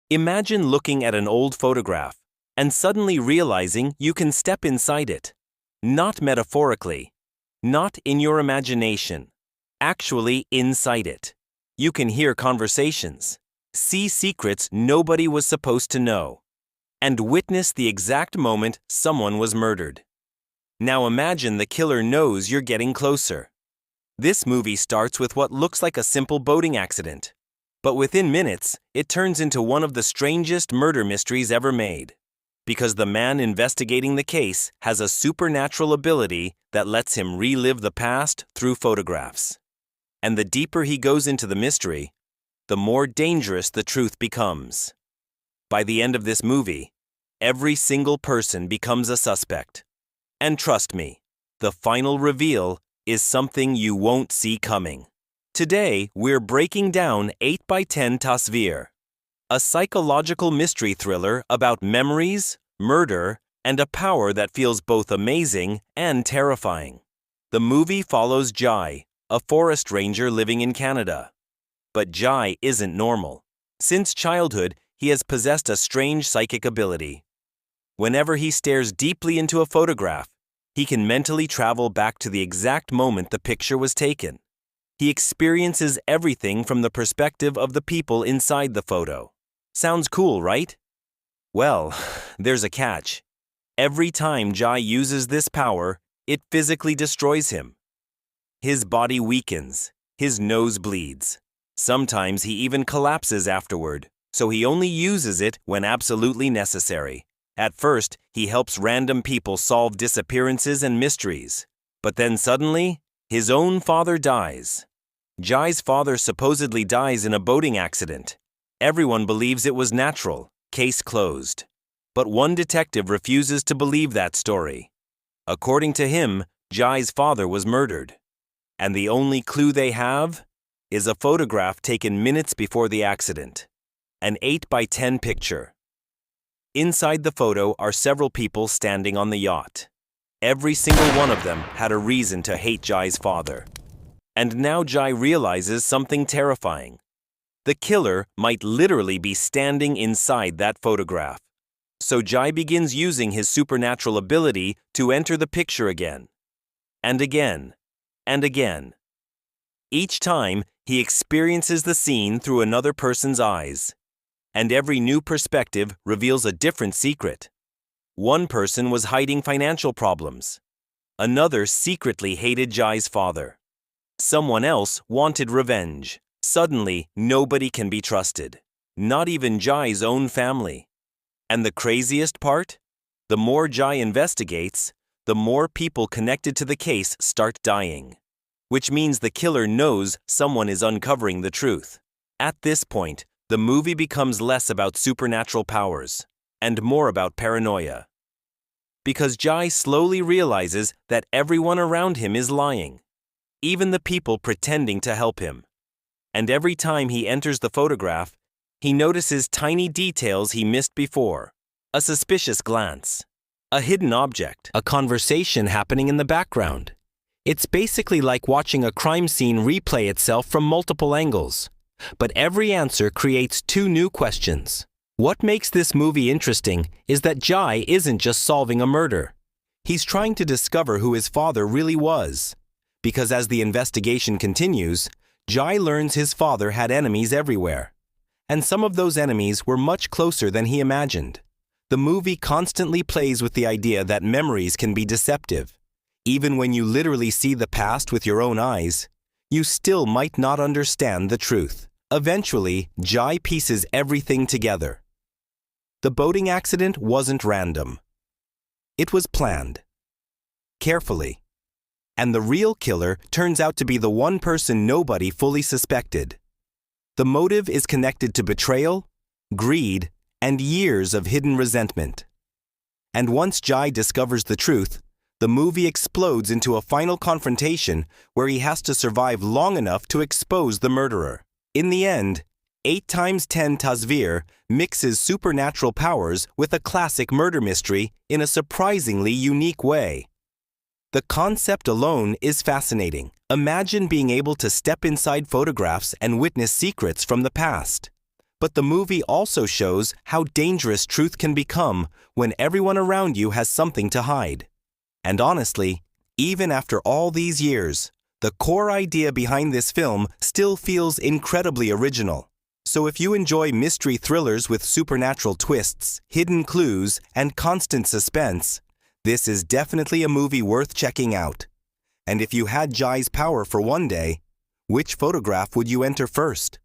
Imagine looking at an old photograph and suddenly realizing you can step inside it. Not metaphorically, not in your imagination, actually inside it. You can hear conversations, see secrets nobody was supposed to know, and witness the exact moment someone was murdered. Now imagine the killer knows you're getting closer. This movie starts with what looks like a simple boating accident, but within minutes, it turns into one of the strangest murder mysteries ever made. Because the man investigating the case has a supernatural ability that lets him relive the past through photographs. And the deeper he goes into the mystery, the more dangerous the truth becomes. By the end of this movie, every single person becomes a suspect. And trust me, the final reveal is something you won't see coming. Today, we're breaking down 8x10 Tasvir, a psychological mystery thriller about memories, murder, and a power that feels both amazing and terrifying. The movie follows Jai, a forest ranger living in Canada. But Jai isn't normal. Since childhood, he has possessed a strange psychic ability. Whenever he stares deeply into a photograph, he can mentally travel back to the exact moment the picture was taken. He experiences everything from the perspective of the people inside the photo. Sounds cool, right? Well, there's a catch. Every time Jai uses this power, it physically destroys him. His body weakens, his nose bleeds. Sometimes he even collapses afterward, so he only uses it when absolutely necessary. At first, he helps random people solve disappearances and mysteries. But then suddenly, his own father dies. Jai's father supposedly dies in a boating accident. Everyone believes it was natural, case closed. But one detective refuses to believe that story. According to him, Jai's father was murdered. And the only clue they have is a photograph taken minutes before the accident. An 8x10 picture. Inside the photo are several people standing on the yacht. Every single one of them had a reason to hate Jai's father. And now Jai realizes something terrifying. The killer might literally be standing inside that photograph. So Jai begins using his supernatural ability to enter the picture again. And again. And again. Each time, he experiences the scene through another person's eyes. And every new perspective reveals a different secret. One person was hiding financial problems. Another secretly hated Jai's father. Someone else wanted revenge. Suddenly, nobody can be trusted. Not even Jai's own family. And the craziest part? The more Jai investigates, the more people connected to the case start dying. Which means the killer knows someone is uncovering the truth. At this point, the movie becomes less about supernatural powers and more about paranoia. Because Jai slowly realizes that everyone around him is lying, even the people pretending to help him. And every time he enters the photograph, he notices tiny details he missed before. A suspicious glance, a hidden object, a conversation happening in the background. It's basically like watching a crime scene replay itself from multiple angles. But every answer creates two new questions. What makes this movie interesting is that Jai isn't just solving a murder. He's trying to discover who his father really was. Because as the investigation continues, Jai learns his father had enemies everywhere. And some of those enemies were much closer than he imagined. The movie constantly plays with the idea that memories can be deceptive. Even when you literally see the past with your own eyes, you still might not understand the truth. Eventually, Jai pieces everything together. The boating accident wasn't random. It was planned. Carefully. And the real killer turns out to be the one person nobody fully suspected. The motive is connected to betrayal, greed, and years of hidden resentment. And once Jai discovers the truth, the movie explodes into a final confrontation where he has to survive long enough to expose the murderer. In the end, 8x10 Tasvir mixes supernatural powers with a classic murder mystery in a surprisingly unique way. The concept alone is fascinating. Imagine being able to step inside photographs and witness secrets from the past. But the movie also shows how dangerous truth can become when everyone around you has something to hide. And honestly, even after all these years, the core idea behind this film still feels incredibly original. So if you enjoy mystery thrillers with supernatural twists, hidden clues, and constant suspense, this is definitely a movie worth checking out. And if you had Jai's power for one day, which photograph would you enter first?